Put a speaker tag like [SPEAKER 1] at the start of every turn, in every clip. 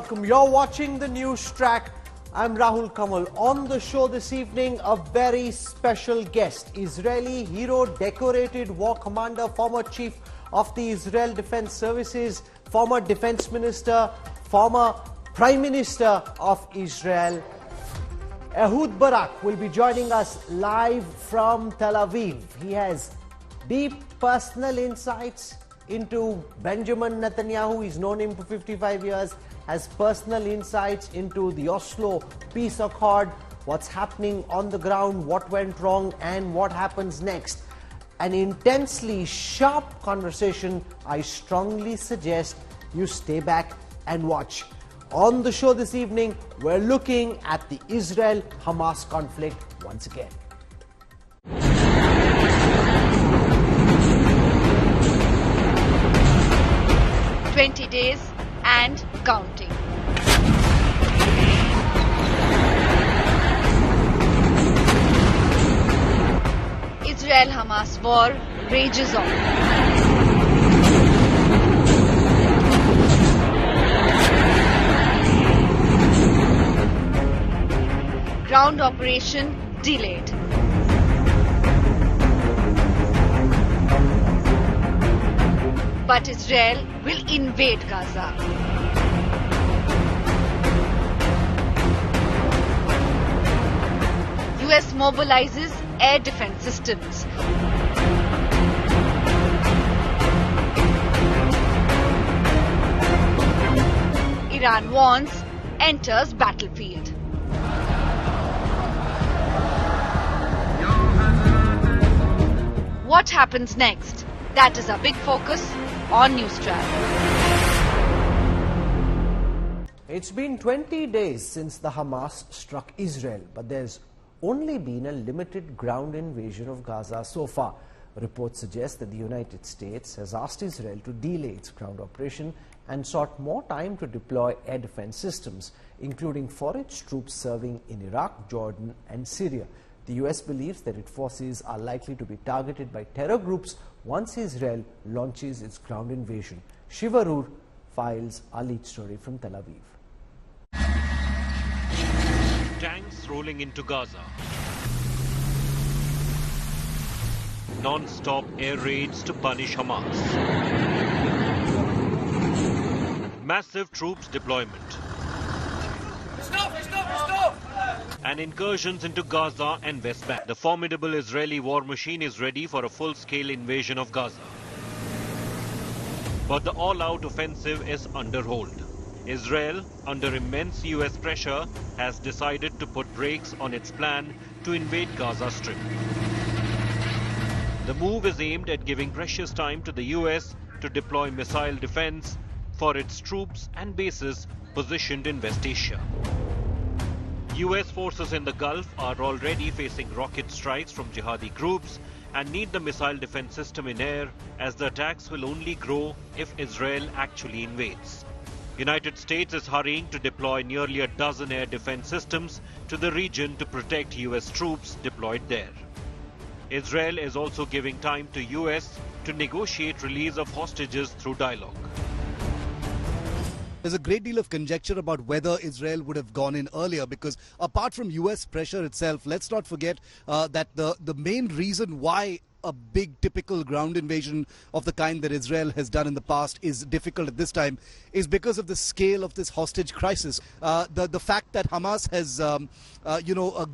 [SPEAKER 1] welcome. You're watching the NewsTrack. I'm Rahul Kanwal. On the show this evening, a very special guest. Israeli hero, decorated war commander, former chief of the Israel Defense Services, former defense minister, former prime minister of Israel. Ehud Barak will be joining us live from Tel Aviv. He has deep personal insights into Benjamin Netanyahu. He's known him for 55 years, has personal insights into the Oslo peace accord, what's happening on the ground, what went wrong, and what happens next. An intensely sharp conversation. I strongly suggest you stay back and watch. On the show this evening, we're looking at the Israel-Hamas conflict once again.
[SPEAKER 2] 20 days and counting. Israel-Hamas war rages on. Ground operation delayed. But Israel will invade Gaza. US mobilizes air defense systems. Iran warns, enters battlefield. What happens next? That is our big focus on NewsTrack.
[SPEAKER 1] It's been 20 days since the Hamas struck Israel, but there's only been a limited ground invasion of Gaza so far. Reports suggest that the United States has asked Israel to delay its ground operation and sought more time to deploy air defense systems, including for its troops serving in Iraq, Jordan, and Syria. The US believes that its forces are likely to be targeted by terror groups once Israel launches its ground invasion. Shivarur files our lead story from Tel Aviv.
[SPEAKER 3] Tanks rolling into Gaza. Non-stop air raids to punish Hamas. Massive troops deployment. And incursions into Gaza and West Bank. The formidable Israeli war machine is ready for a full-scale invasion of Gaza. But the all-out offensive is under hold. Israel, under immense US pressure, has decided to put brakes on its plan to invade Gaza Strip. The move is aimed at giving precious time to the US to deploy missile defense for its troops and bases positioned in West Asia. US forces in the Gulf are already facing rocket strikes from jihadi groups and need the missile defense system in air, as the attacks will only grow if Israel actually invades. United States is hurrying to deploy nearly a dozen air defense systems to the region to protect US troops deployed there. Israel is also giving time to US to negotiate release of hostages through dialogue.
[SPEAKER 4] There's a great deal of conjecture about whether Israel would have gone in earlier, because apart from US pressure itself, let's not forget that the main reason why a big typical ground invasion of the kind that Israel has done in the past is difficult at this time is because of the scale of this hostage crisis. The fact that Hamas has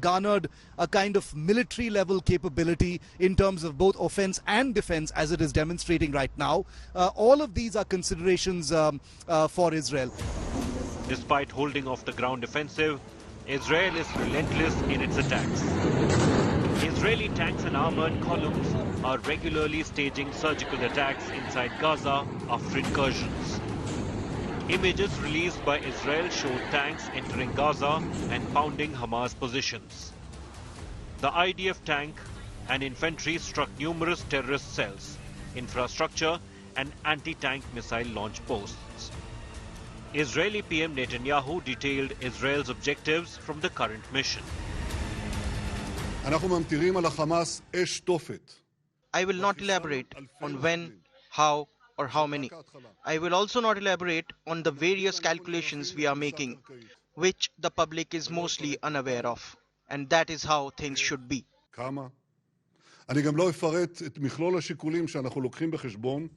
[SPEAKER 4] garnered a kind of military level capability in terms of both offense and defense, as it is demonstrating right now. All of these are considerations for Israel.
[SPEAKER 3] Despite holding off the ground offensive, Israel is relentless in its attacks. Israeli tanks and armored columns are regularly staging surgical attacks inside Gaza after incursions. Images released by Israel showed tanks entering Gaza and pounding Hamas positions. The IDF tank and infantry struck numerous terrorist cells, infrastructure, and anti-tank missile launch posts. Israeli PM Netanyahu detailed Israel's objectives from the current mission.
[SPEAKER 5] I will not elaborate on when, how, or how many. I will also not elaborate on the various calculations we are making, which the public is mostly unaware of. And that is how things should be.
[SPEAKER 6] כמה? אני גם לא אפרט את מכלול השיקולים שאנחנו לוקחים בחשבון.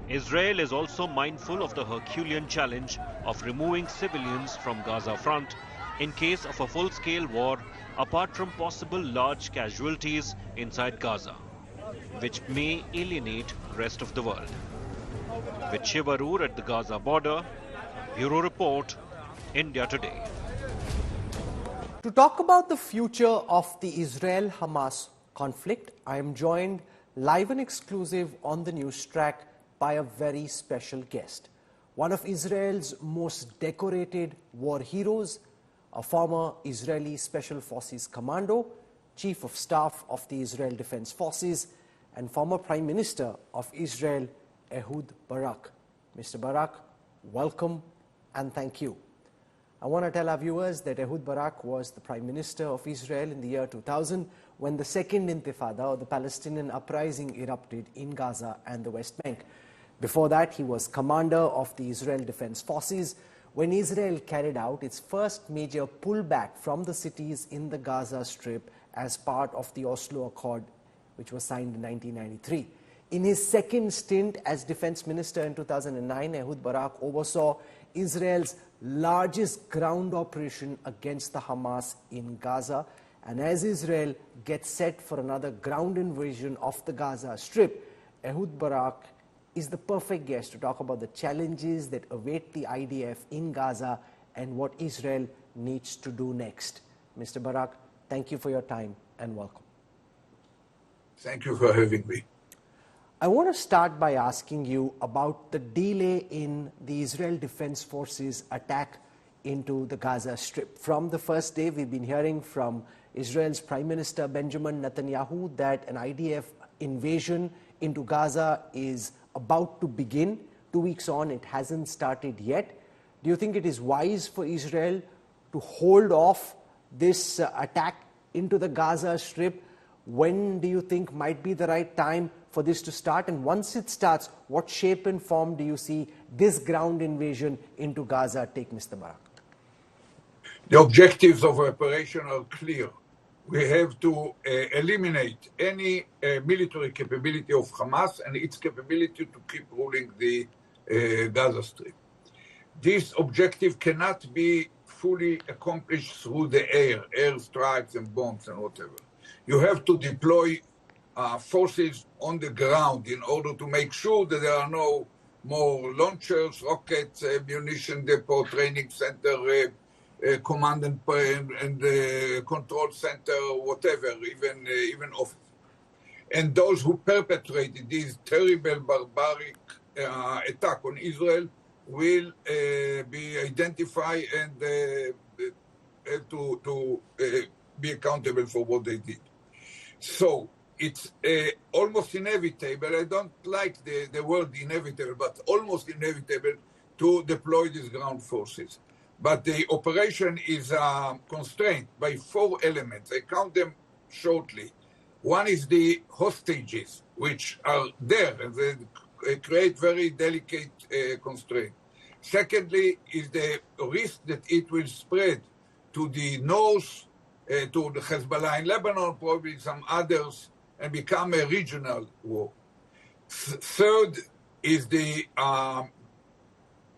[SPEAKER 3] Israel is also mindful of the Herculean challenge of removing civilians from Gaza front in case of a full-scale war, apart from possible large casualties inside Gaza, which may alienate the rest of the world. With Shivarur at the Gaza border, Bureau Report, India Today.
[SPEAKER 1] To talk about the future of the Israel-Hamas conflict, I am joined live and exclusive on the NewsTrack by a very special guest. One of Israel's most decorated war heroes, a former Israeli Special Forces commando, Chief of Staff of the Israel Defense Forces, and former Prime Minister of Israel, Ehud Barak. Mr. Barak, welcome and thank you. I want to tell our viewers that Ehud Barak was the Prime Minister of Israel in the year 2000 when the Second Intifada, or the Palestinian uprising, erupted in Gaza and the West Bank. Before that, he was commander of the Israel Defense Forces when Israel carried out its first major pullback from the cities in the Gaza Strip as part of the Oslo Accord, which was signed in 1993. In his second stint as defense minister in 2009, Ehud Barak oversaw Israel's largest ground operation against the Hamas in Gaza. And as Israel gets set for another ground invasion of the Gaza Strip, Ehud Barak is the perfect guest to talk about the challenges that await the IDF in Gaza and what Israel needs to do next. Mr. Barak, thank you for your time and welcome.
[SPEAKER 7] Thank you for having me.
[SPEAKER 1] I want to start by asking you about the delay in the Israel Defense Forces attack into the Gaza Strip. From the first day, we've been hearing from Israel's Prime Minister Benjamin Netanyahu that an IDF invasion into Gaza is about to begin. 2 weeks on, it hasn't started yet. Do you think it is wise for Israel to hold off this attack into the Gaza Strip? When do you think might be the right time for this to start? And once it starts, what shape and form do you see this ground invasion into Gaza take, Mr. Barak?
[SPEAKER 7] The objectives of operation are clear. We have to eliminate any military capability of Hamas and its capability to keep ruling the Gaza Strip. This objective cannot be fully accomplished through the air strikes and bombs and whatever. You have to deploy forces on the ground in order to make sure that there are no more launchers, rockets, munition depot, training center, command and control center, whatever, even office. And those who perpetrated this terrible barbaric attack on Israel will be identified and have to be accountable for what they did. So it's almost inevitable, I don't like the word inevitable, but almost inevitable to deploy these ground forces. But the operation is constrained by 4 elements. I count them shortly. One is the hostages, which are there, and they create very delicate constraint. Secondly is the risk that it will spread to the north, to the Hezbollah in Lebanon, probably some others, and become a regional war. Third is the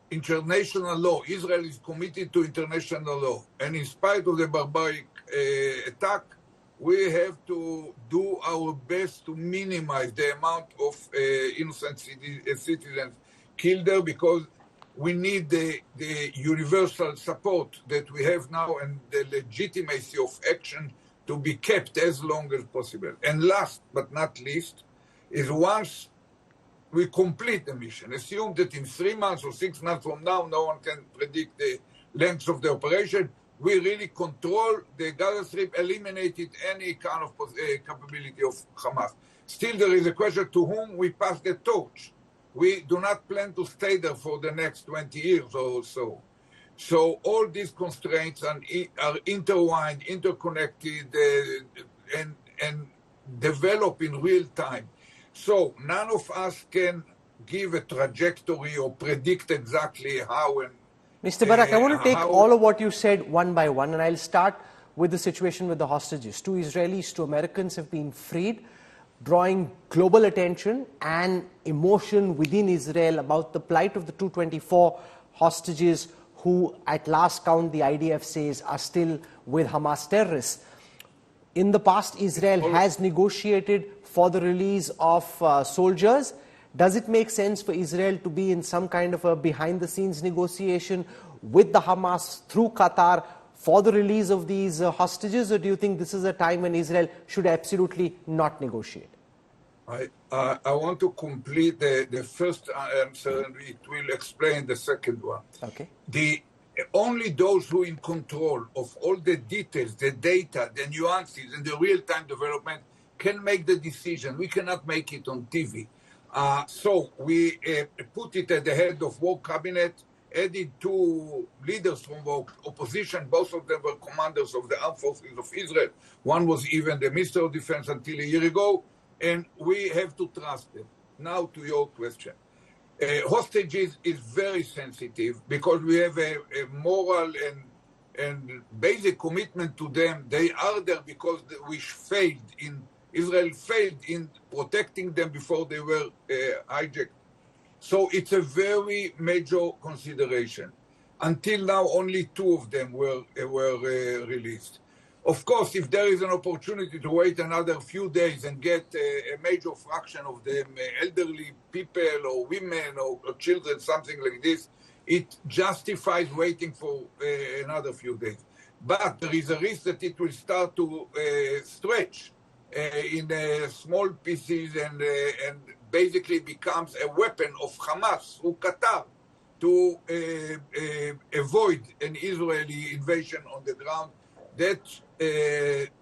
[SPEAKER 7] international law. Israel is committed to international law. And in spite of the barbaric attack, we have to do our best to minimize the amount of innocent citizens killed there, because we need the universal support that we have now and the legitimacy of action to be kept as long as possible. And last but not least is once we complete the mission, assume that in 3 months or 6 months from now, no one can predict the length of the operation, we really control the Gaza Strip, eliminated any kind of capability of Hamas. Still, there is a question to whom we pass the torch. We do not plan to stay there for the next 20 years or so. So all these constraints are intertwined, interconnected, and develop in real time. So none of us can give a trajectory or predict exactly how and
[SPEAKER 1] Mr. Barak, I want to take
[SPEAKER 7] how-
[SPEAKER 1] all of what you said one by one, and I'll start with the situation with the hostages. 2 Israelis, 2 Americans have been freed, drawing global attention and emotion within Israel about the plight of the 224 hostages who, at last count, the IDF says are still with Hamas terrorists. In the past, Israel has negotiated for the release of soldiers. Does it make sense for Israel to be in some kind of a behind-the-scenes negotiation with the Hamas through Qatar for the release of these hostages, or do you think this is a time when Israel should absolutely not negotiate?
[SPEAKER 7] I want to complete the first answer, and it will explain the second one.
[SPEAKER 1] Okay.
[SPEAKER 7] Only those who are in control of all the details, the data, the nuances, and the real-time development can make the decision. We cannot make it on TV. So we put it at the head of war cabinet, added 2 leaders from the opposition. Both of them were commanders of the armed forces of Israel. One was even the Minister of Defense until a year ago, and we have to trust them. Now to your question. Hostages is very sensitive because we have a moral and basic commitment to them. They are there because Israel failed in protecting them before they were hijacked. So it's a very major consideration. Until now, only 2 of them were released. Of course, if there is an opportunity to wait another few days and get a major fraction of them, elderly people or women or children, something like this, it justifies waiting for another few days. But there is a risk that it will start to stretch in small pieces and basically becomes a weapon of Hamas through Qatar to avoid an Israeli invasion on the ground. That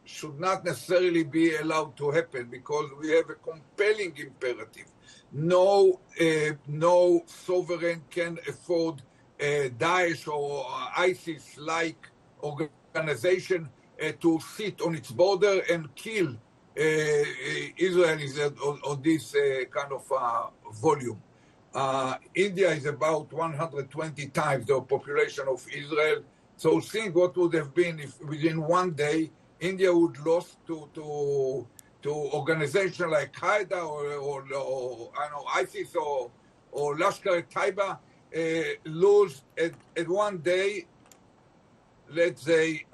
[SPEAKER 7] should not necessarily be allowed to happen because we have a compelling imperative. No sovereign can afford Daesh or ISIS-like organization to sit on its border and kill Israelis on this kind of volume. India is about 120 times the population of Israel. So think what would have been if within one day India would lose to organizations like Qaeda or I know ISIS or Lashkar-e-Taiba lose at one day, let's say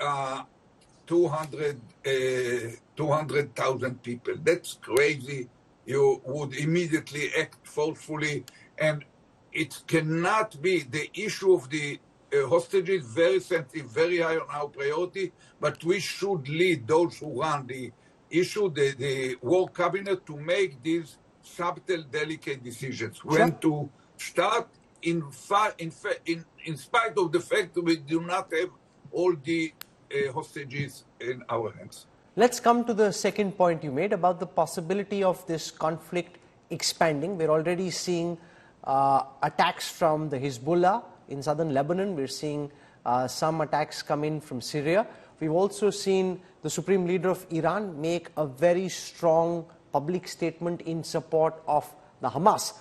[SPEAKER 7] 200,000 people. That's crazy. You would immediately act forcefully, and it cannot be the issue of the hostages, very sensitive, very high on our priority, but we should lead those who run the issue, the war cabinet, to make these subtle, delicate decisions. When to start, in spite of the fact that we do not have all the hostages in our hands.
[SPEAKER 1] Let's come to the second point you made about the possibility of this conflict expanding. We're already seeing attacks from the Hezbollah in southern Lebanon. We're seeing some attacks come in from Syria. We've also seen the Supreme Leader of Iran make a very strong public statement in support of the Hamas.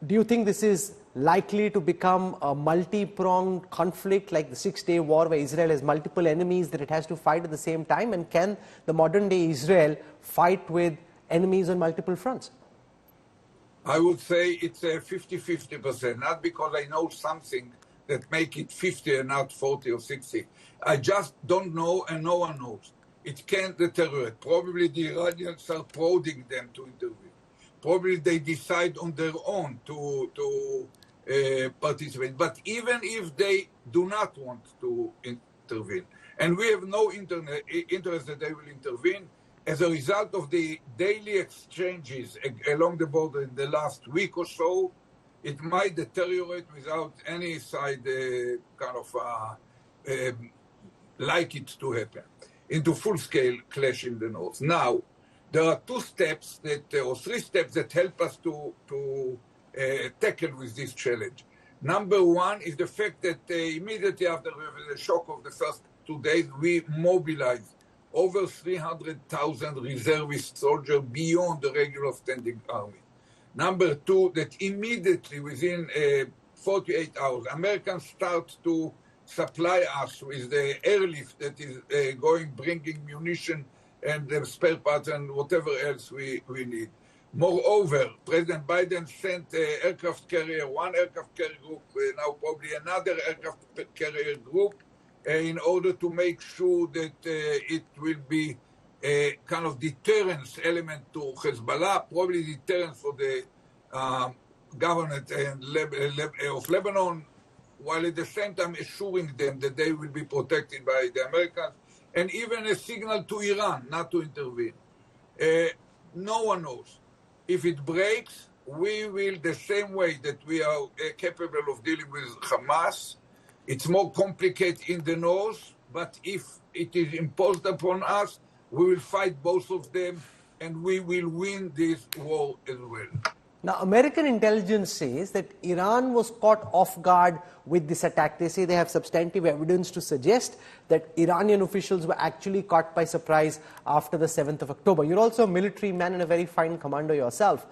[SPEAKER 1] Do you think this is likely to become a multi-pronged conflict like the Six-Day War, where Israel has multiple enemies that it has to fight at the same time? And can the modern-day Israel fight with enemies on multiple fronts?
[SPEAKER 7] I would say it's a 50-50%, not because I know something that make it 50 and not 40 or 60. I just don't know, and no one knows. It can't deteriorate. Probably the Iranians are prodding them to intervene. Probably they decide on their own to participate. But even if they do not want to intervene, and we have no interest that they will intervene, as a result of the daily exchanges along the border in the last week or so, it might deteriorate without any side like it to happen, into full-scale clash in the north. Now, there are 2 steps or 3 steps that help us to tackle with this challenge. Number 1 is the fact that immediately after the shock of the first 2 days, we mobilized over 300,000 reservist soldiers beyond the regular standing army. Number two, that immediately within 48 hours, Americans start to supply us with the airlift that is bringing munition and spare parts and whatever else we need. Moreover, President Biden sent one aircraft carrier group, now probably another aircraft carrier group, in order to make sure that it will be a kind of deterrence element to Hezbollah, probably deterrence for the government of Lebanon, while at the same time assuring them that they will be protected by the Americans, and even a signal to Iran not to intervene. No one knows. If it breaks, we will, the same way that we are capable of dealing with Hamas. It's more complicated in the north, but if it is imposed upon us, we will fight both of them, and we will win this war as well.
[SPEAKER 1] Now, American intelligence says that Iran was caught off guard with this attack. They say they have substantive evidence to suggest that Iranian officials were actually caught by surprise after the 7th of October. You're also a military man and a very fine commander yourself.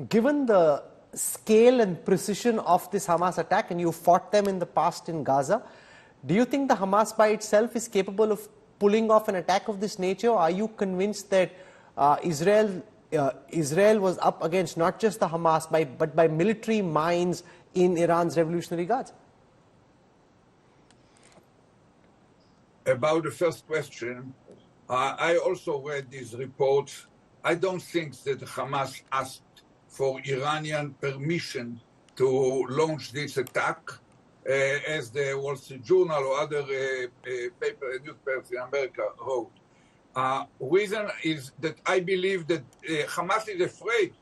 [SPEAKER 1] Given the scale and precision of this Hamas attack, and you fought them in the past in Gaza, do you think the Hamas by itself is capable of pulling off an attack of this nature? Or are you convinced that Israel was up against not just the Hamas, but by military minds in Iran's Revolutionary Guards?
[SPEAKER 7] About the first question, I also read these reports. I don't think that Hamas asked for Iranian permission to launch this attack, as the Wall Street Journal or other newspapers in America wrote. Reason is that I believe that Hamas is afraid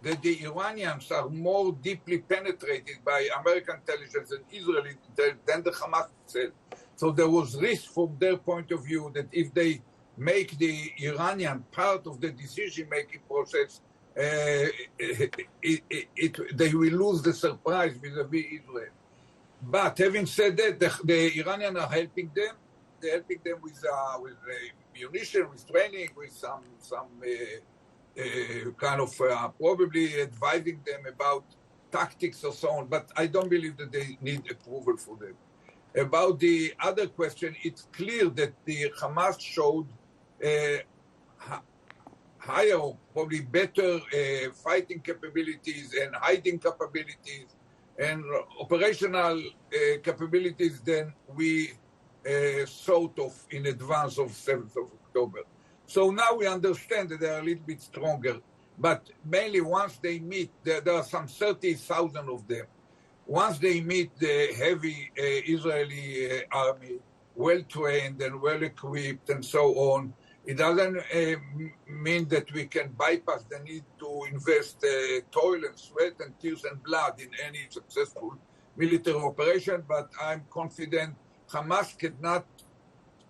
[SPEAKER 7] that the Iranians are more deeply penetrated by American intelligence and Israeli intelligence than the Hamas itself. So there was risk from their point of view that if they make the Iranian part of the decision-making process, they will lose the surprise vis-a-vis Israel. But having said that, the Iranians are helping them. They're helping them with munition, with training, with some kind of probably advising them about tactics or so on. But I don't believe that they need approval for them. About the other question, it's clear that the Hamas showed higher, probably better fighting capabilities and hiding capabilities and operational capabilities than we thought of in advance of 7th of October. So now we understand that they are a little bit stronger. But mainly once they meet, there are some 30,000 of them. Once they meet the heavy Israeli army, well-trained and well-equipped and so on, it doesn't mean that we can bypass the need to invest toil and sweat and tears and blood in any successful military operation, but I'm confident Hamas cannot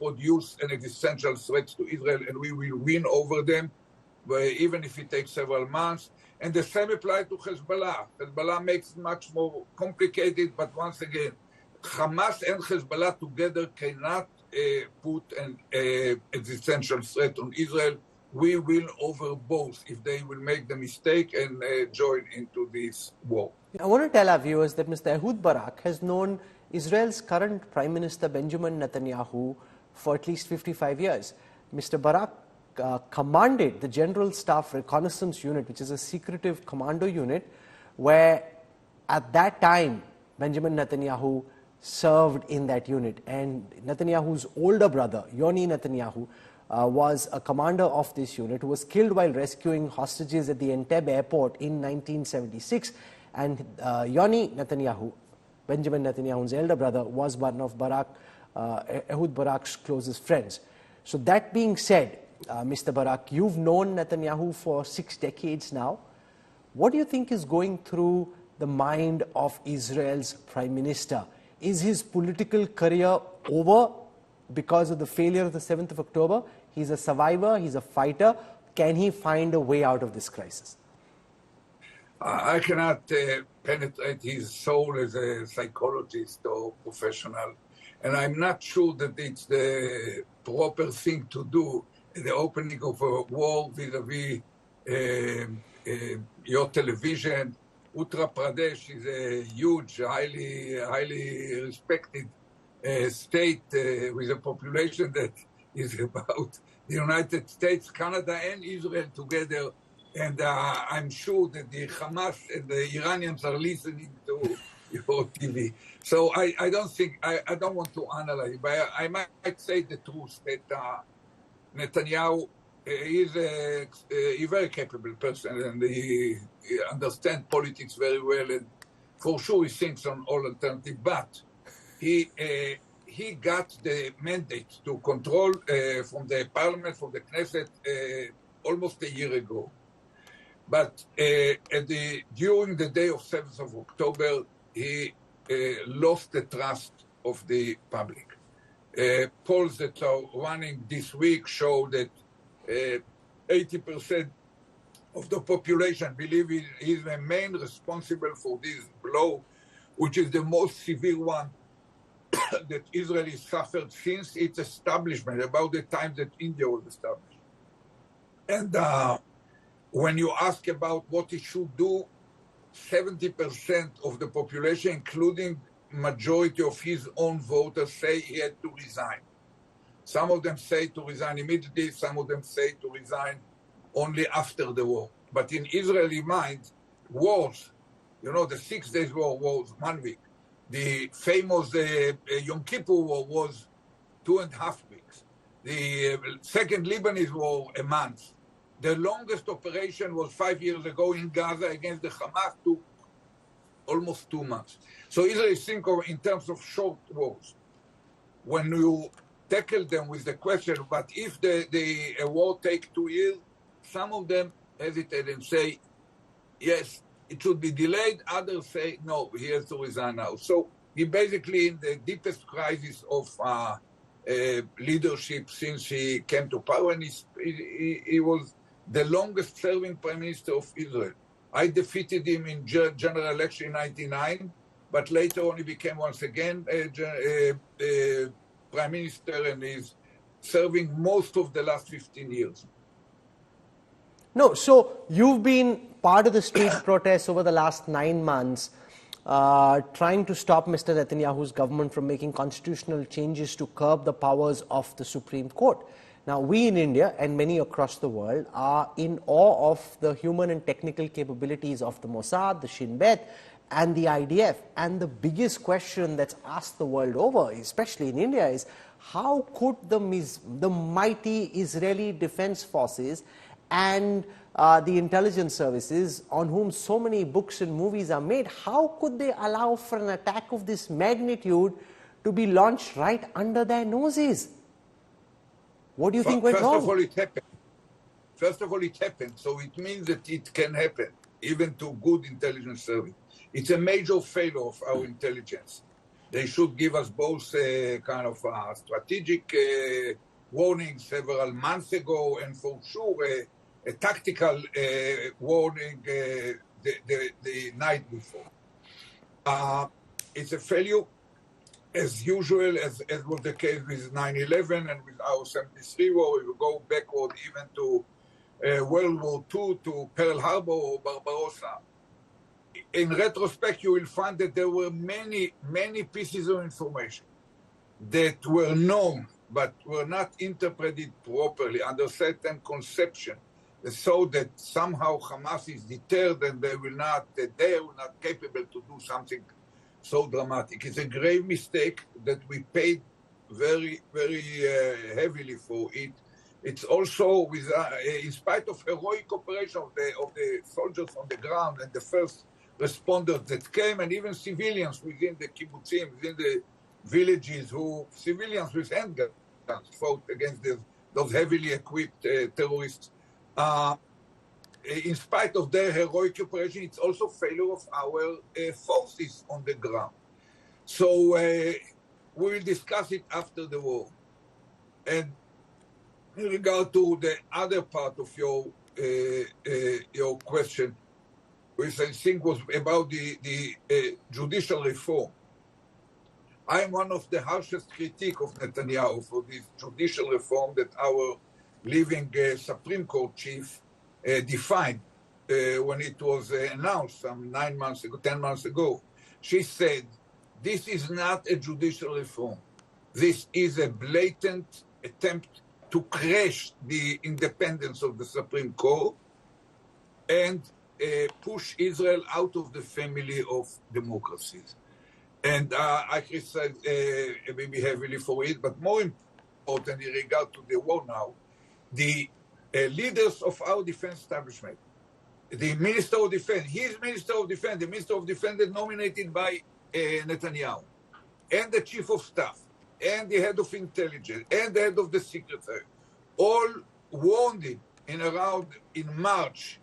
[SPEAKER 7] produce an existential threat to Israel, and we will win over them, even if it takes several months. And the same applies to Hezbollah. Hezbollah makes it much more complicated, but once again, Hamas and Hezbollah together cannot put an existential threat on Israel. We win over both if they will make the mistake and join into this war.
[SPEAKER 1] I want to tell our viewers that Mr. Ehud Barak has known Israel's current Prime Minister Benjamin Netanyahu for at least 55 years. Mr. Barak commanded the General Staff Reconnaissance Unit, which is a secretive commando unit, where at that time Benjamin Netanyahu served in that unit. And Netanyahu's older brother, Yoni Netanyahu, was a commander of this unit who was killed while rescuing hostages at the Entebbe airport in 1976. And Yoni Netanyahu, Benjamin Netanyahu's elder brother, was one of Ehud Barak's closest friends. So that being said, Mr. Barak, you've known Netanyahu for 6 decades now. What do you think is going through the mind of Israel's Prime Minister? Is his political career over because of the failure of the 7th of October? He's a survivor, he's a fighter. Can he find a way out of this crisis?
[SPEAKER 7] I cannot penetrate his soul as a psychologist or professional, and I'm not sure that it's the proper thing to do the opening of a war vis-a-vis your television. Uttar Pradesh is a huge, highly respected state with a population that is about the United States, Canada, and Israel together. And I'm sure that the Hamas and the Iranians are listening to your TV. So I don't think, I don't want to analyze, but I might say the truth that Netanyahu is a very capable person, and he understands politics very well, and for sure he thinks on all alternatives. But he got the mandate to control from the parliament, from the Knesset, almost a year ago. But during the day of 7th of October, he lost the trust of the public. Polls that are running this week show that 80% of the population believe he is the main responsible for this blow, which is the most severe one that Israel has suffered since its establishment, about the time that India was established. And when you ask about what he should do, 70% of the population, including majority of his own voters, say he had to resign. Some of them say to resign immediately, some of them say to resign only after the war. But in Israeli mind, wars, the 6 days war was 1 week. The famous Yom Kippur War was 2.5 weeks. The second Lebanese war, a month. The longest operation was 5 years ago in Gaza against the Hamas, took almost 2 months. So Israel think of in terms of short wars. When you tackle them with the question, but if the war takes 2 years, some of them hesitate and say, yes, it should be delayed. Others say, no, he has to resign now. So he basically in the deepest crisis of leadership since he came to power, and he was the longest serving prime minister of Israel. I defeated him in general election in 1999, but later on he became once again prime minister, and is serving most of the last 15 years.
[SPEAKER 1] No, so you've been part of the street protests over the last 9 months, trying to stop Mr. Netanyahu's government from making constitutional changes to curb the powers of the Supreme Court. Now, we in India and many across the world are in awe of the human and technical capabilities of the Mossad, the Shin Bet, and the IDF. And the biggest question that's asked the world over, especially in India, is how could the mighty Israeli Defense Forces and the intelligence services, on whom so many books and movies are made, how could they allow for an attack of this magnitude to be launched right under their noses? What do you think went wrong?
[SPEAKER 7] First of all, it happened. First of all, it happened. So it means that it can happen, even to good intelligence service. It's a major failure of our intelligence. They should give us both kind of strategic warnings several months ago, and for sure a tactical warning the night before. It's a failure, as usual, as was the case with 9/11 and with our 73 war. We will go backward even to World War II, to Pearl Harbor or Barbarossa. In retrospect, you will find that there were many, many pieces of information that were known but were not interpreted properly under certain conception, so that somehow Hamas is deterred and they are not capable to do something so dramatic. It's a grave mistake that we paid very, very heavily for it. It's also with, in spite of heroic operation of the soldiers on the ground and the first responders that came, and even civilians within the kibbutzim, within the villages, civilians with handguns fought against those heavily equipped terrorists. In spite of their heroic operation, it's also failure of our forces on the ground. So we will discuss it after the war. And in regard to the other part of your question, which I think was about the judicial reform. I am one of the harshest critiques of Netanyahu for this judicial reform that our living Supreme Court chief defined when it was announced some 9 months ago, 10 months ago. She said, this is not a judicial reform. This is a blatant attempt to crash the independence of the Supreme Court and push Israel out of the family of democracies. And I criticize maybe heavily for it, but more important in regard to the war now, the leaders of our defense establishment, the Minister of Defense, his Minister of Defense, the Minister of Defense nominated by Netanyahu, and the Chief of Staff, and the Head of Intelligence, and the Head of the Secretary, all warned him in March,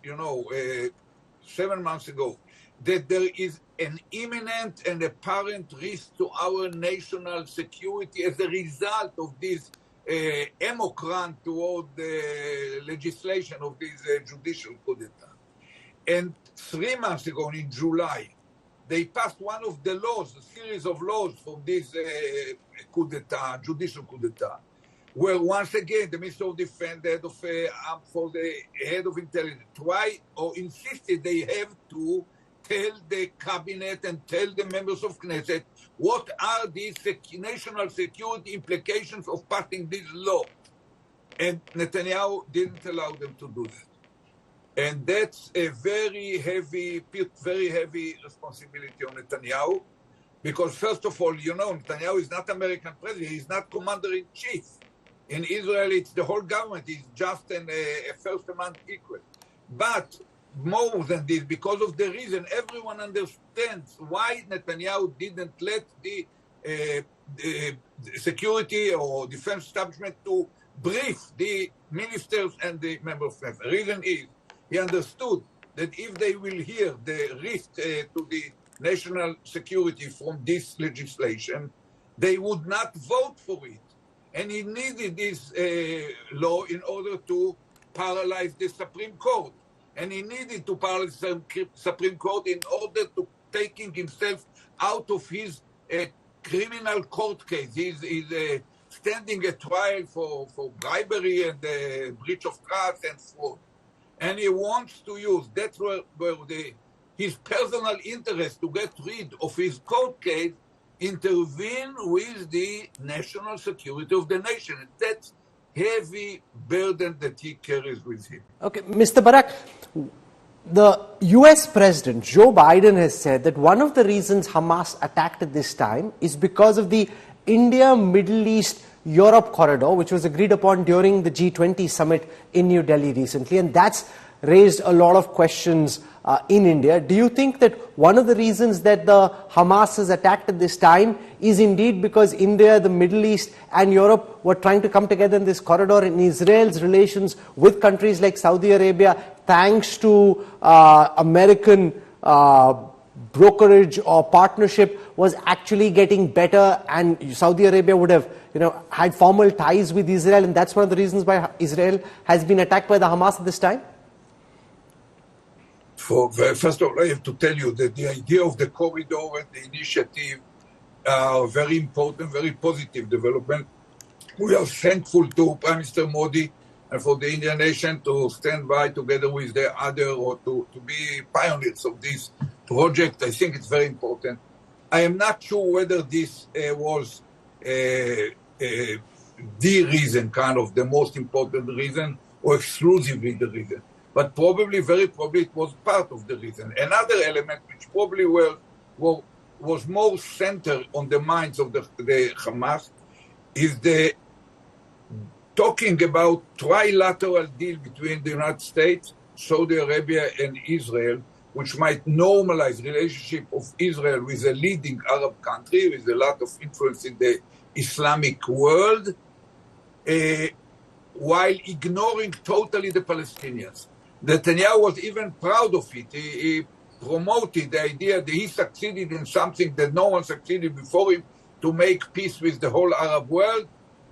[SPEAKER 7] 7 months ago, that there is an imminent and apparent risk to our national security as a result of this amok run toward the legislation of this judicial coup d'etat. And 3 months ago, in July, they passed one of the laws, a series of laws from this coup d'etat, judicial coup d'etat, where once again the Minister of Defense, the head of Armed Forces, the head of Intelligence, insisted they have to tell the cabinet and tell the members of Knesset what are these national security implications of passing this law. And Netanyahu didn't allow them to do that. And that's a very heavy responsibility on Netanyahu, because first of all, Netanyahu is not American president, he's not commander-in-chief. In Israel, it's the whole government, he's just a first among equal. But more than this, because of the reason, everyone understands why Netanyahu didn't let the security or defense establishment to brief the ministers and the members of Knesset. The reason is, he understood that if they will hear the risk to the national security from this legislation, they would not vote for it. And he needed this law in order to paralyze the Supreme Court. And he needed to paralyze the Supreme Court in order to taking himself out of his criminal court case. He's standing a trial for bribery and breach of trust and fraud. And he wants to use, that's where his personal interest to get rid of his court case intervene with the national security of the nation. And that's heavy burden that he carries with him.
[SPEAKER 1] Okay, Mr. Barak, the US President Joe Biden has said that one of the reasons Hamas attacked at this time is because of the India, Middle East, Europe corridor, which was agreed upon during the G20 summit in New Delhi recently, and that's raised a lot of questions in India. Do you think that one of the reasons that the Hamas has attacked at this time is indeed because India, the Middle East and Europe were trying to come together in this corridor, and Israel's relations with countries like Saudi Arabia, thanks to American brokerage or partnership, was actually getting better, and Saudi Arabia would have had formal ties with Israel, and that's one of the reasons why Israel has been attacked by the Hamas at this time?
[SPEAKER 7] First of all, I have to tell you that the idea of the corridor and the initiative are very important, very positive development. We are thankful to Prime Minister Modi and for the Indian nation to stand by together with the other, or to be pioneers of this project. I think it's very important. I am not sure whether this was the reason, kind of the most important reason, or exclusively the reason. But very probably it was part of the reason. Another element which probably was more centered on the minds of the Hamas is the talking about trilateral deal between the United States, Saudi Arabia and Israel, which might normalize relationship of Israel with a leading Arab country with a lot of influence in the Islamic world, while ignoring totally the Palestinians. Netanyahu was even proud of it. He promoted the idea that he succeeded in something that no one succeeded before him, to make peace with the whole Arab world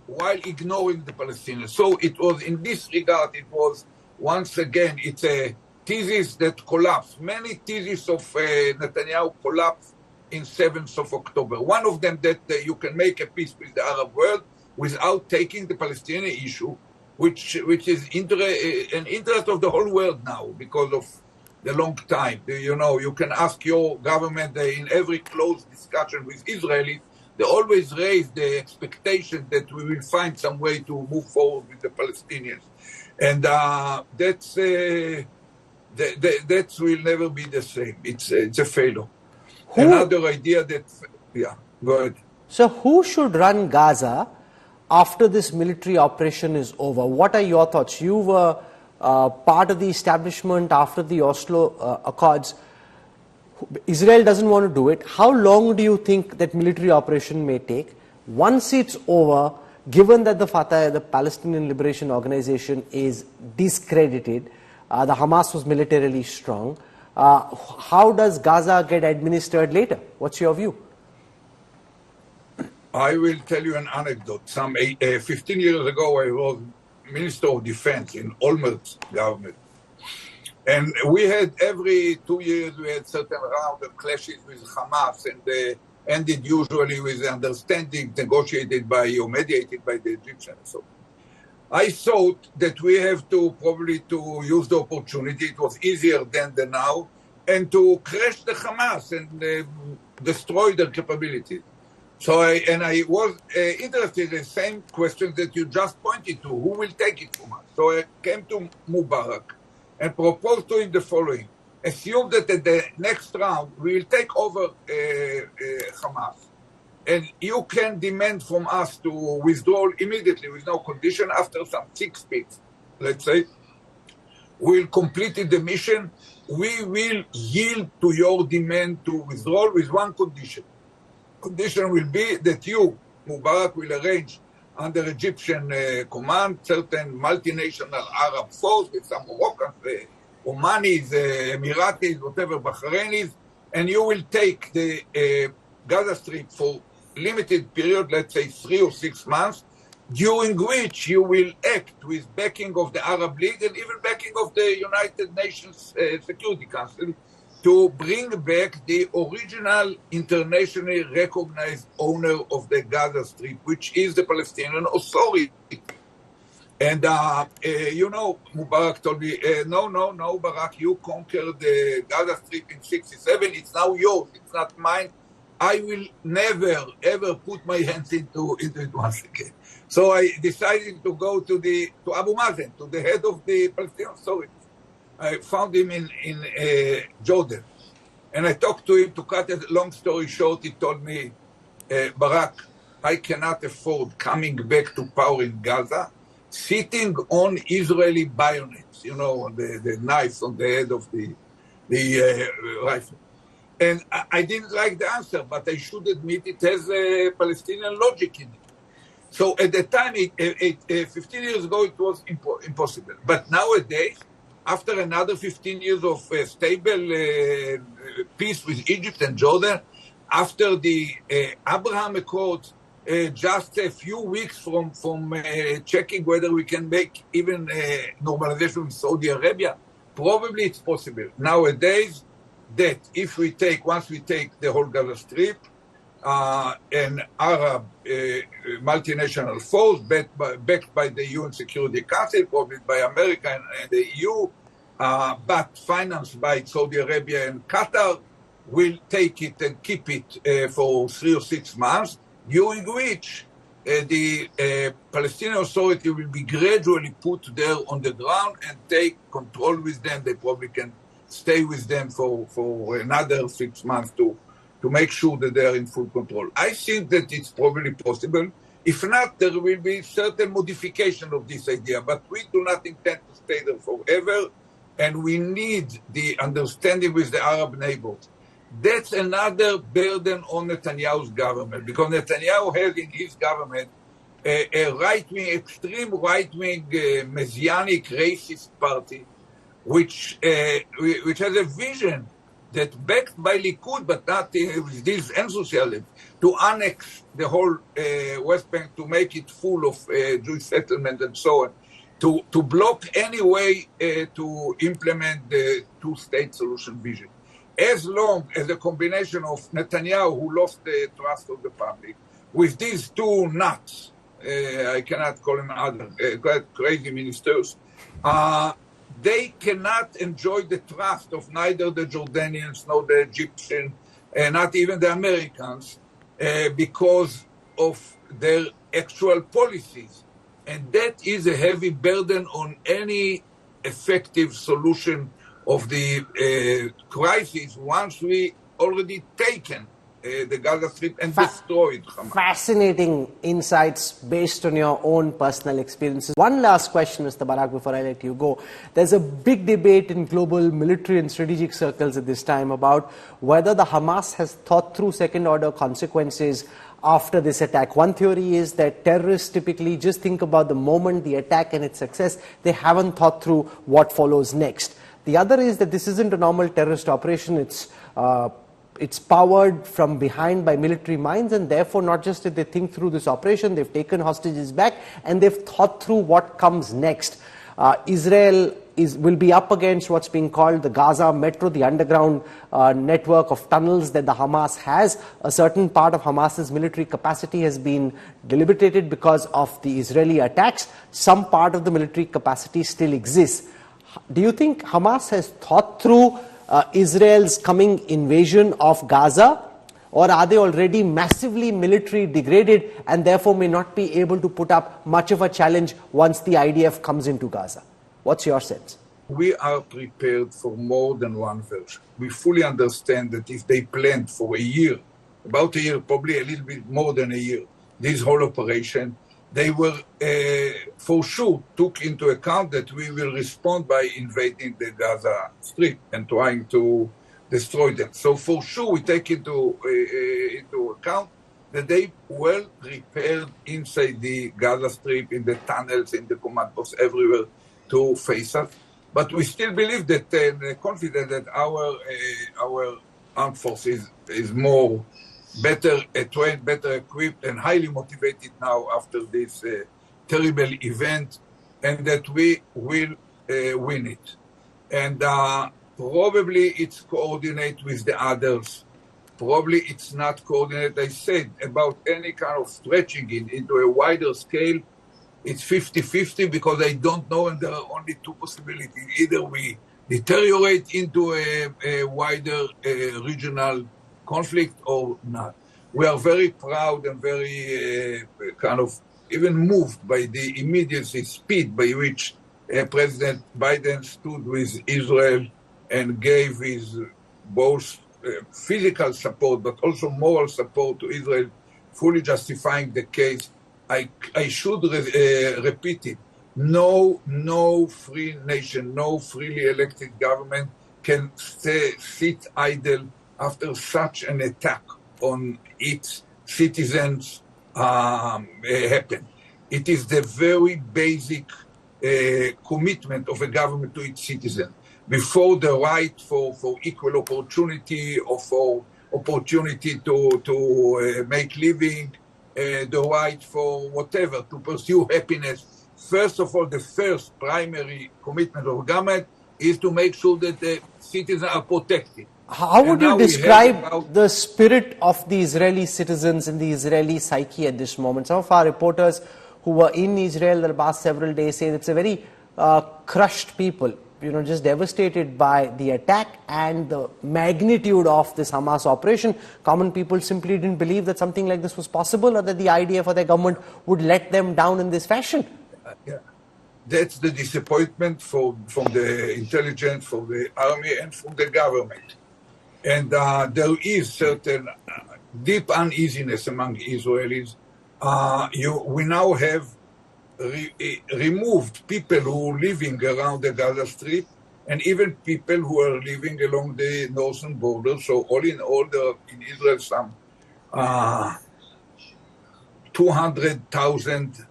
[SPEAKER 7] while ignoring the Palestinians. So it was, in this regard, it was, once again, it's a thesis that collapsed. Many theses of Netanyahu collapsed in 7th of October. One of them that you can make a peace with the Arab world without taking the Palestinian issue which is an interest of the whole world now because of the long time. You know, you can ask your government in every close discussion with Israelis, they always raise the expectation that we will find some way to move forward with the Palestinians. And that will never be the same. It's a failure. Another idea that, yeah, go ahead.
[SPEAKER 1] So who should run Gaza after this military operation is over? What are your thoughts? You were part of the establishment after the Oslo Accords. Israel doesn't want to do it. How long do you think that military operation may take? Once it's over, given that the Fatah, the Palestinian Liberation Organization, is discredited, the Hamas was militarily strong, how does Gaza get administered later? What's your view?
[SPEAKER 7] I will tell you an anecdote. 15 years ago, I was Minister of Defense in Olmert's government. And we had every 2 years, we had certain round of clashes with Hamas, and they ended usually with understanding negotiated by or mediated by the Egyptians. So I thought that we have to probably to use the opportunity, it was easier then than now, and to crash the Hamas and destroy their capabilities. So I was interested in the same question that you just pointed to, who will take it from us? So I came to Mubarak and proposed to him the following. Assume that at the next round, we will take over Hamas. And you can demand from us to withdraw immediately with no condition after some 6 weeks, let's say. We'll complete the mission. We will yield to your demand to withdraw with one condition. Condition will be that you, Mubarak, will arrange under Egyptian command certain multinational Arab force with some Moroccans, Omanis, Emiratis, whatever, Bahrainis, and you will take the Gaza Strip for limited period, let's say 3 or 6 months, during which you will act with backing of the Arab League and even backing of the United Nations Security Council to bring back the original internationally recognized owner of the Gaza Strip, which is the Palestinian Authority. And, you know, Mubarak told me, no, Barak, you conquered the Gaza Strip in 1967. It's now yours. It's not mine. I will never, ever put my hands into it once again. So I decided to go to Abu Mazen, to the head of the Palestinian Authority. I found him in Jordan. And I talked to him. To cut a long story short, he told me, Barak, I cannot afford coming back to power in Gaza, sitting on Israeli bayonets, you know, the knives on the head of the rifle. And I didn't like the answer, but I should admit it has a Palestinian logic in it. So at the time, 15 years ago, it was impossible. But nowadays, after another 15 years of stable peace with Egypt and Jordan, after the Abraham Accords, just a few weeks from checking whether we can make even normalization with Saudi Arabia, probably it's possible. Nowadays, that if once we take the whole Gaza Strip, an Arab multinational force backed by the UN Security Council, probably by America and the EU, but financed by Saudi Arabia and Qatar, will take it and keep it for 3 or 6 months, during which the Palestinian Authority will be gradually put there on the ground and take control with them. They probably can stay with them for another 6 months to make sure that they are in full control. I think that it's probably possible. If not, there will be certain modification of this idea, but we do not intend to stay there forever, and we need the understanding with the Arab neighbors. That's another burden on Netanyahu's government, because Netanyahu has in his government a right-wing, extreme right-wing, messianic, racist party, which has a vision that backed by Likud, but not with this enthusiasm, to annex the whole West Bank, to make it full of Jewish settlement and so on, to block any way to implement the two-state solution vision. As long as a combination of Netanyahu, who lost the trust of the public, with these two nuts, I cannot call them other crazy ministers, they cannot enjoy the trust of neither the Jordanians nor the Egyptians, not even the Americans, because of their actual policies. And that is a heavy burden on any effective solution of the crisis once we already taken the Gaza Strip and destroyed Hamas.
[SPEAKER 1] Fascinating insights based on your own personal experiences. One last question, Mr. Barak, before I let you go. There's a big debate in global military and strategic circles at this time about whether the Hamas has thought through second-order consequences after this attack. One theory is that terrorists typically just think about the moment, the attack and its success. They haven't thought through what follows next. The other is that this isn't a normal terrorist operation. It's powered from behind by military minds, and therefore not just did they think through this operation, they've taken hostages back and they've thought through what comes next. Israel will be up against what's being called the Gaza Metro, the underground network of tunnels that the Hamas has. A certain part of Hamas's military capacity has been deliberated because of the Israeli attacks. Some part of the military capacity still exists. Do you think Hamas has thought through Israel's coming invasion of Gaza, or are they already massively military degraded and therefore may not be able to put up much of a challenge once the IDF comes into Gaza? What's your sense?
[SPEAKER 7] We are prepared for more than one version. We fully understand that if they planned for a year, about a year, probably a little bit more than a year, this whole operation, they were for sure took into account that we will respond by invading the Gaza Strip and trying to destroy them. So for sure we take into account that they well prepared inside the Gaza Strip, in the tunnels, in the command posts, everywhere to face us. But we still believe that, confident that our armed forces is more better trained, better equipped, and highly motivated now after this terrible event, and that we will win it. And probably it's coordinated with the others. Probably it's not coordinated. I said about any kind of stretching into a wider scale, it's 50-50 because I don't know, and there are only two possibilities. Either we deteriorate into a wider regional conflict or not. We are very proud and very kind of even moved by the immediacy, speed by which President Biden stood with Israel and gave his both physical support but also moral support to Israel, fully justifying the case. I should repeat it. No free nation, no freely elected government can sit idle after such an attack on its citizens happen. It is the very basic commitment of a government to its citizens. Before the right for equal opportunity or for opportunity to make living, the right for whatever, to pursue happiness. First of all, the first primary commitment of government is to make sure that the citizens are protected.
[SPEAKER 1] How would you describe the spirit of the Israeli citizens and the Israeli psyche at this moment? Some of our reporters who were in Israel the past several days say it's a very crushed people, just devastated by the attack and the magnitude of this Hamas operation. Common people simply didn't believe that something like this was possible, or that the IDF or their government would let them down in this fashion.
[SPEAKER 7] Yeah. That's the disappointment from the intelligence, from the army, and from the government. And there is certain deep uneasiness among Israelis. We now have removed people who are living around the Gaza Strip, and even people who are living along the northern border. So all in all, there are in Israel some 200,000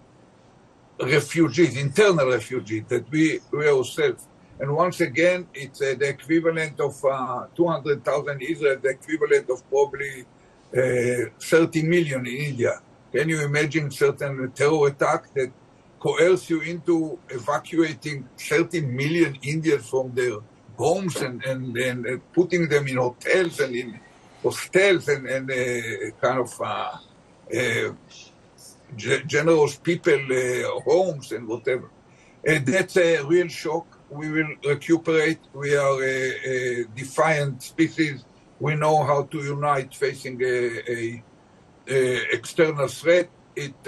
[SPEAKER 7] refugees, internal refugees, that we ourselves. And once again, it's the equivalent of 200,000 Israel, the equivalent of probably 30 million in India. Can you imagine certain terror attack that coerce you into evacuating 30 million Indians from their homes and putting them in hotels and in hostels and kind of generous people, homes and whatever. That's a real shock. We will recuperate. We are a defiant species. We know how to unite facing a external threat. It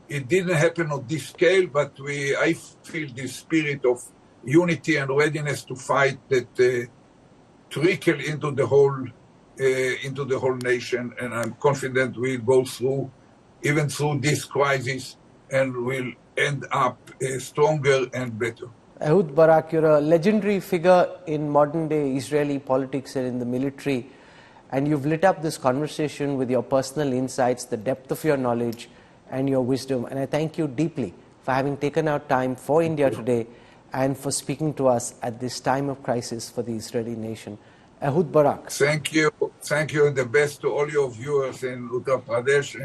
[SPEAKER 7] didn't happen on this scale, but I feel the spirit of unity and readiness to fight that trickle into the whole nation, and I'm confident we'll go through, even through this crisis, and we'll end up stronger and better.
[SPEAKER 1] Ehud Barak, you're a legendary figure in modern-day Israeli politics and in the military, and you've lit up this conversation with your personal insights, the depth of your knowledge and your wisdom, and I thank you deeply for having taken out time for India today and for speaking to us at this time of crisis for the Israeli nation. Ehud Barak.
[SPEAKER 7] Thank you, and the best to all your viewers in Uttar Pradesh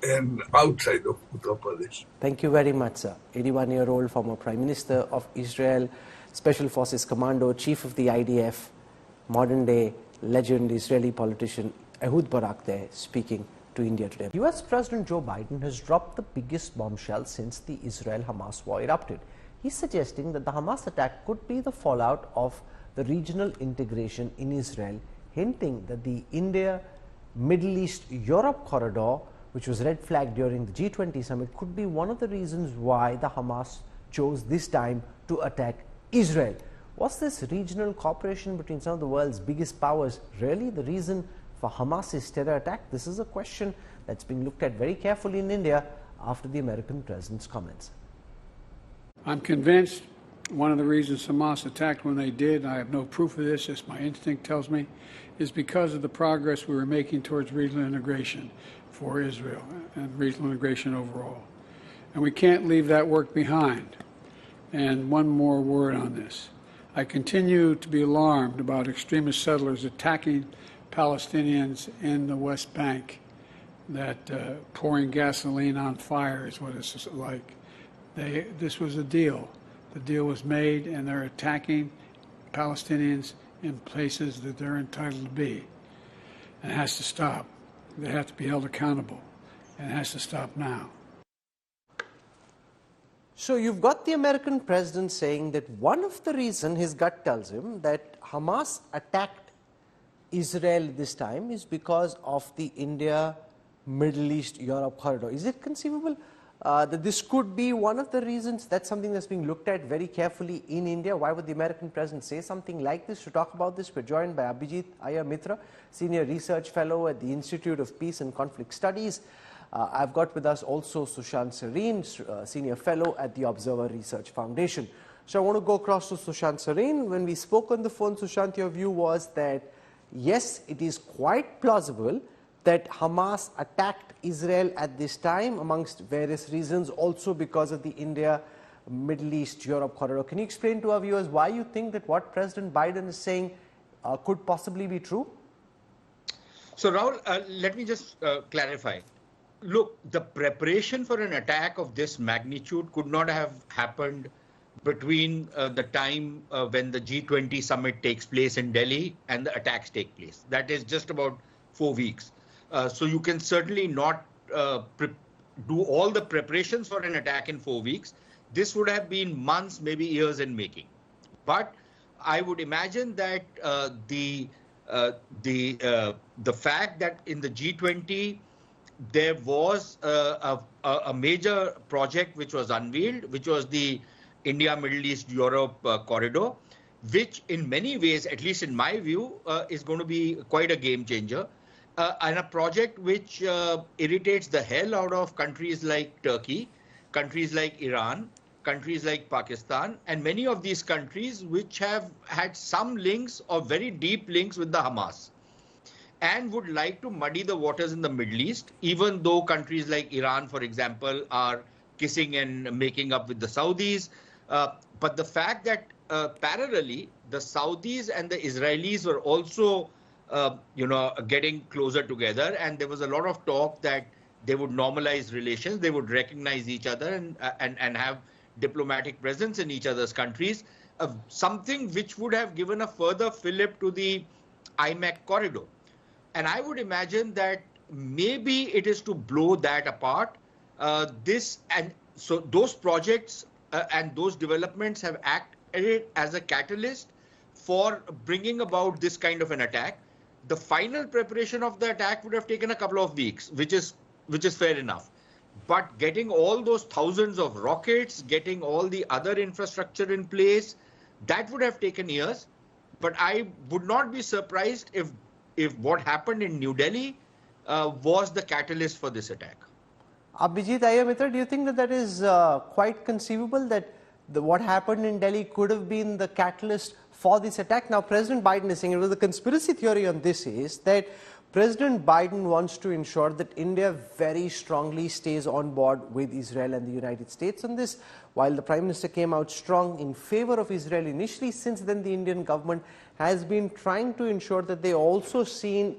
[SPEAKER 7] and outside of Uttar Pradesh.
[SPEAKER 1] Thank you very much, sir. 81-year-old former Prime Minister of Israel, Special Forces Commando, Chief of the IDF, modern-day legend, Israeli politician, Ehud Barak there, speaking to India today. US President Joe Biden has dropped the biggest bombshell since the Israel-Hamas war erupted. He's suggesting that the Hamas attack could be the fallout of the regional integration in Israel, hinting that the India, Middle East, Europe corridor, which was red flagged during the G20 summit, could be one of the reasons why the Hamas chose this time to attack Israel. Was this regional cooperation between some of the world's biggest powers really the reason for Hamas's terror attack? This is a question that's being looked at very carefully in India after the American president's comments.
[SPEAKER 8] I'm convinced one of the reasons Hamas attacked when they did, I have no proof of this, just my instinct tells me, is because of the progress we were making towards regional integration for Israel and regional integration overall. And we can't leave that work behind. And one more word on this. I continue to be alarmed about extremist settlers attacking Palestinians in the West Bank, that pouring gasoline on fire is what it's like. This was a deal. The deal was made, and they're attacking Palestinians in places that they're entitled to be. And it has to stop. They have to be held accountable, and it has to stop now.
[SPEAKER 1] So you've got the American president saying that one of the reasons, his gut tells him, that Hamas attacked Israel this time is because of the India, Middle East, Europe corridor. Is it conceivable that this could be one of the reasons? That's something that's being looked at very carefully in India. Why would the American president say something like this? To talk about this, we're joined by Abhijit Iyer Mitra, Senior Research Fellow at the Institute of Peace and Conflict Studies. I've got with us also Sushant Sareen, Senior Fellow at the Observer Research Foundation. So I want to go across to Sushant Sareen. When we spoke on the phone, Sushant, your view was that yes, it is quite plausible that Hamas attacked Israel at this time amongst various reasons, also because of the India, Middle East, Europe corridor. Can you explain to our viewers why you think that what President Biden is saying could possibly be true?
[SPEAKER 9] So Rahul, let me just clarify. Look, the preparation for an attack of this magnitude could not have happened between the time when the G20 summit takes place in Delhi and the attacks take place. That is just about 4 weeks. So you can certainly not do all the preparations for an attack in 4 weeks. This would have been months, maybe years in making. But I would imagine that the fact that in the G20 there was a major project which was unveiled, which was the India, Middle East, Europe corridor, which in many ways, at least in my view, is going to be quite a game changer. And a project which irritates the hell out of countries like Turkey, countries like Iran, countries like Pakistan, and many of these countries which have had some links or very deep links with the Hamas and would like to muddy the waters in the Middle East, even though countries like Iran, for example, are kissing and making up with the Saudis. But the fact that parallelly, the Saudis and the Israelis were also getting closer together, and there was a lot of talk that they would normalize relations, they would recognize each other and have diplomatic presence in each other's countries, something which would have given a further fillip to the IMEC corridor. And I would imagine that maybe it is to blow that apart So those projects and those developments have acted as a catalyst for bringing about this kind of an attack. The final preparation of the attack would have taken a couple of weeks, which is fair enough. But getting all those thousands of rockets, getting all the other infrastructure in place, that would have taken years. But I would not be surprised if what happened in New Delhi was the catalyst for this attack.
[SPEAKER 1] Abhijit Iyer Mitra, do you think that is quite conceivable that what happened in Delhi could have been the catalyst for this attack? Now, President Biden is saying, the conspiracy theory on this is that President Biden wants to ensure that India very strongly stays on board with Israel and the United States on this. While the Prime Minister came out strong in favor of Israel initially, since then the Indian government has been trying to ensure that they also seen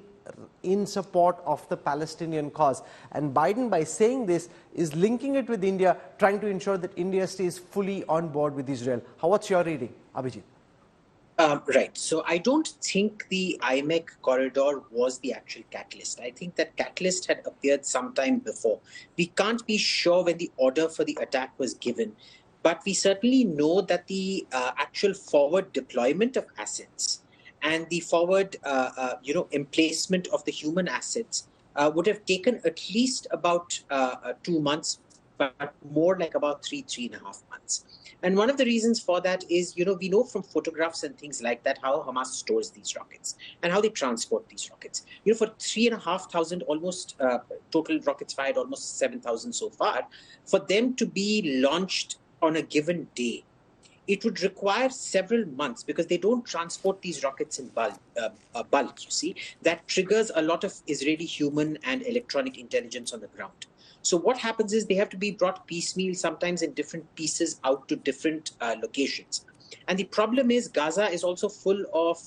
[SPEAKER 1] in support of the Palestinian cause. And Biden, by saying this, is linking it with India, trying to ensure that India stays fully on board with Israel. What's your reading, Abhijit?
[SPEAKER 10] Right. So I don't think the IMEC corridor was the actual catalyst. I think that catalyst had appeared sometime before. We can't be sure when the order for the attack was given, but we certainly know that the actual forward deployment of assets and the forward, emplacement of the human assets would have taken at least about 2 months, but more like about 3.5 months. And one of the reasons for that is, we know from photographs and things like that how Hamas stores these rockets and how they transport these rockets. For 3,500 almost total rockets fired, almost 7,000 so far, for them to be launched on a given day, it would require several months because they don't transport these rockets in bulk, you see. That triggers a lot of Israeli human and electronic intelligence on the ground. So what happens is they have to be brought piecemeal, sometimes in different pieces out to different locations. And the problem is Gaza is also full of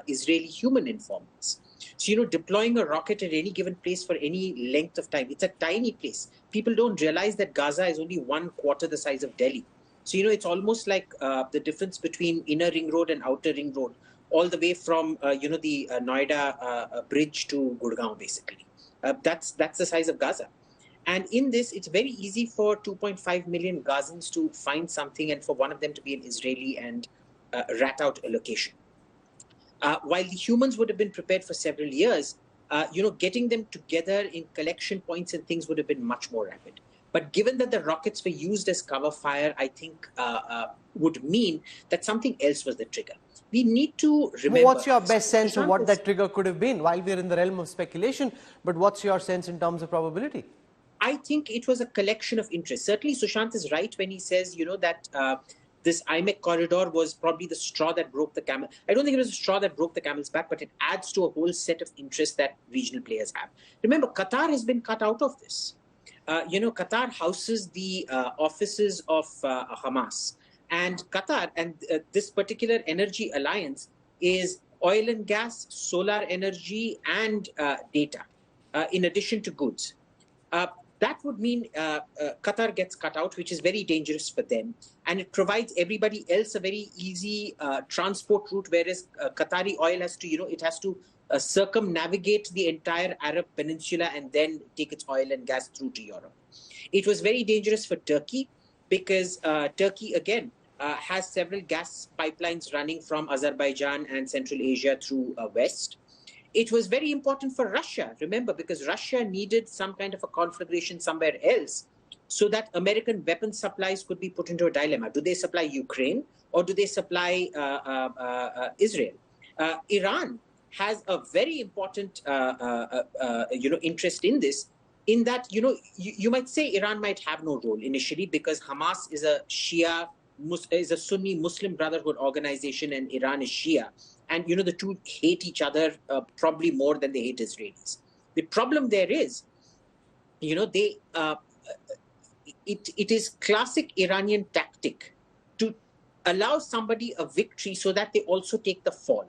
[SPEAKER 10] Israeli human informants. So, deploying a rocket at any given place for any length of time, it's a tiny place. People don't realize that Gaza is only 1/4 the size of Delhi. So, it's almost like the difference between inner ring road and outer ring road, all the way from, the Noida bridge to Gurgaon, basically. That's the size of Gaza. And in this, it's very easy for 2.5 million Gazans to find something and for one of them to be an Israeli and rat out a location. While the humans would have been prepared for several years, getting them together in collection points and things would have been much more rapid. But given that the rockets were used as cover fire, I think would mean that something else was the trigger. We need to remember...
[SPEAKER 1] What's your best sense of what that trigger could have been? While we're in the realm of speculation, but what's your sense in terms of probability?
[SPEAKER 10] I think it was a collection of interests. Certainly, Sushant is right when he says, that this IMEC corridor was probably the straw that broke the camel. I don't think it was a straw that broke the camel's back, but it adds to a whole set of interests that regional players have. Remember, Qatar has been cut out of this. Qatar houses the offices of Hamas. And Qatar and this particular energy alliance is oil and gas, solar energy, and data, in addition to goods. That would mean Qatar gets cut out, which is very dangerous for them. And it provides everybody else a very easy transport route, whereas Qatari oil has to, it has to circumnavigate the entire Arab Peninsula and then take its oil and gas through to Europe. It was very dangerous for Turkey because Turkey, again, has several gas pipelines running from Azerbaijan and Central Asia through west. It was very important for Russia, remember, because Russia needed some kind of a conflagration somewhere else so that American weapons supplies could be put into a dilemma. Do they supply Ukraine or do they supply Israel? Iran has a very important, interest in this, in that, you might say Iran might have no role initially because Hamas is a is a Sunni Muslim Brotherhood organization and Iran is Shia. And, the two hate each other probably more than they hate Israelis. The problem there is, it is classic Iranian tactic to allow somebody a victory so that they also take the fall.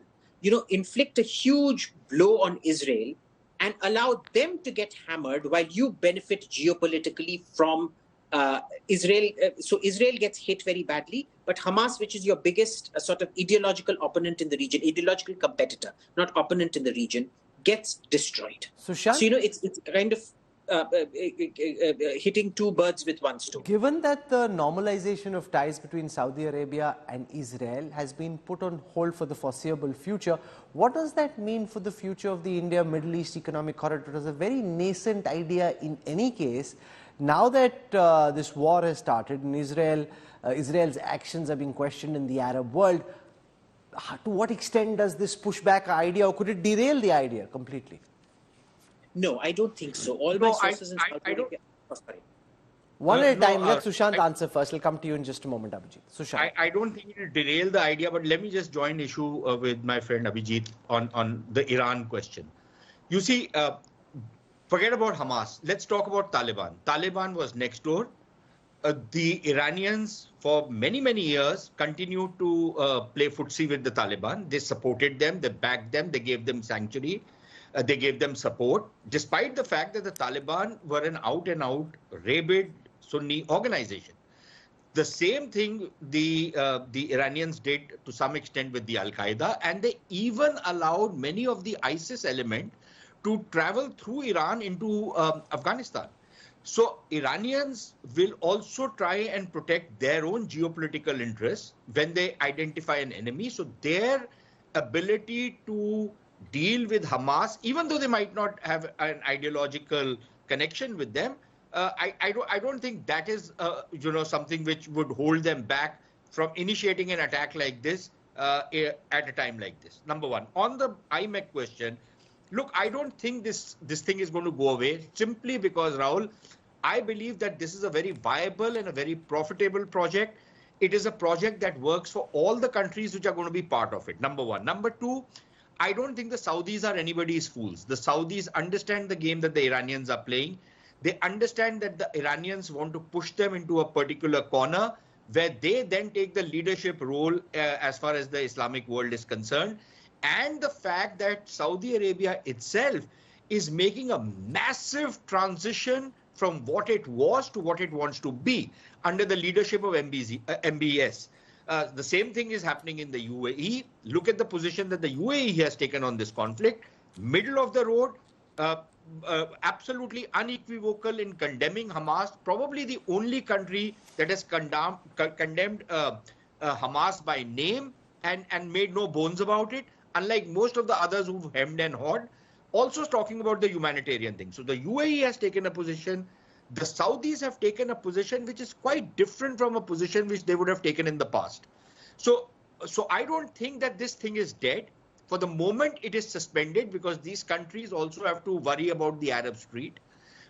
[SPEAKER 10] Inflict a huge blow on Israel and allow them to get hammered while you benefit geopolitically from Israel. So Israel gets hit very badly, but Hamas, which is your biggest sort of ideological opponent in the region, ideological competitor, not opponent in the region, gets destroyed.
[SPEAKER 1] Sushant?
[SPEAKER 10] So, it's kind of hitting two birds with one stone.
[SPEAKER 1] Given that the normalization of ties between Saudi Arabia and Israel has been put on hold for the foreseeable future, what does that mean for the future of the India-Middle East Economic Corridor? It was a very nascent idea in any case. Now that this war has started and Israel's actions are being questioned in the Arab world, to what extent does this push back our idea, or could it derail the idea completely?
[SPEAKER 10] No, I don't think so. All my sources in Saudi Arabia...
[SPEAKER 1] One at a time. Let Sushant answer first. I'll come to you in just a moment, Abhijit. Sushant.
[SPEAKER 9] I don't think it will derail the idea, but let me just join issue with my friend Abhijit on the Iran question. You see, forget about Hamas. Let's talk about Taliban. Taliban was next door. The Iranians, for many, many years, continued to play footsie with the Taliban. They supported them, they backed them, they gave them sanctuary, they gave them support, despite the fact that the Taliban were an out-and-out rabid Sunni organization. The same thing the Iranians did to some extent with the Al-Qaeda, and they even allowed many of the ISIS element to travel through Iran into Afghanistan. So Iranians will also try and protect their own geopolitical interests when they identify an enemy. So their ability to deal with Hamas, even though they might not have an ideological connection with them, I don't think that is something which would hold them back from initiating an attack like this at a time like this. Number one. On the IMEC question, look, I don't think this thing is going to go away simply because, Rahul, I believe that this is a very viable and a very profitable project. It is a project that works for all the countries which are going to be part of it. Number one. Number two, I don't think the Saudis are anybody's fools. The Saudis understand the game that the Iranians are playing. They understand that the Iranians want to push them into a particular corner where they then take the leadership role as far as the Islamic world is concerned. And the fact that Saudi Arabia itself is making a massive transition from what it was to what it wants to be under the leadership of MBS. The same thing is happening in the UAE. Look at the position that the UAE has taken on this conflict. Middle of the road, absolutely unequivocal in condemning Hamas. Probably the only country that has condemned Hamas by name and made no bones about it, unlike most of the others who've hemmed and hawed. Also talking about the humanitarian thing. So the UAE has taken a position. The Saudis have taken a position which is quite different from a position which they would have taken in the past. So I don't think that this thing is dead. For the moment, it is suspended because these countries also have to worry about the Arab Street.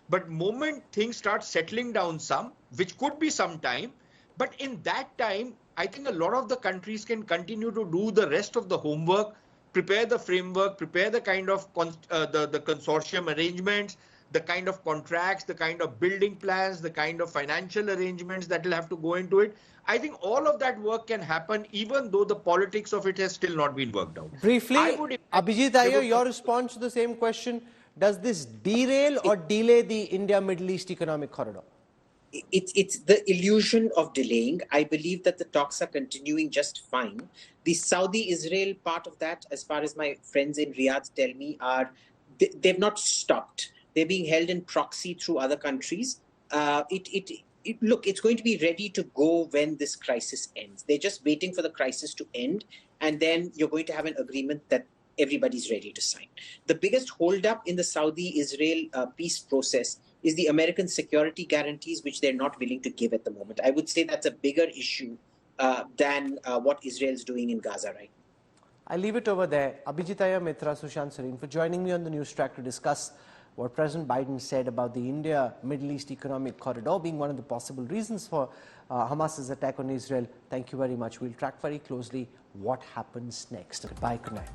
[SPEAKER 9] But moment things start settling down some, which could be some time, but in that time, I think a lot of the countries can continue to do the rest of the homework, prepare the framework, prepare the kind of the consortium arrangements, the kind of contracts, the kind of building plans, the kind of financial arrangements that will have to go into it. I think all of that work can happen even though the politics of it has still not been worked out.
[SPEAKER 1] Briefly, Abhijit Iyer, your response to the same question. Does this derail or delay the India-Middle East Economic Corridor?
[SPEAKER 10] It's the illusion of delaying. I believe that the talks are continuing just fine. The Saudi-Israel part of that, as far as my friends in Riyadh tell me, they've not stopped. They're being held in proxy through other countries. Look, it's going to be ready to go when this crisis ends. They're just waiting for the crisis to end, and then you're going to have an agreement that everybody's ready to sign. The biggest holdup in the Saudi-Israel peace process is the American security guarantees, which they're not willing to give at the moment. I would say that's a bigger issue than what Israel's doing in Gaza right now.
[SPEAKER 1] I'll leave it over there. Abhijit Iyer, Mitra, Sushant Sareen for joining me on the NewsTrack to discuss what President Biden said about the India-Middle East Economic Corridor being one of the possible reasons for Hamas's attack on Israel. Thank you very much. We'll track very closely what happens next. Goodbye, good night.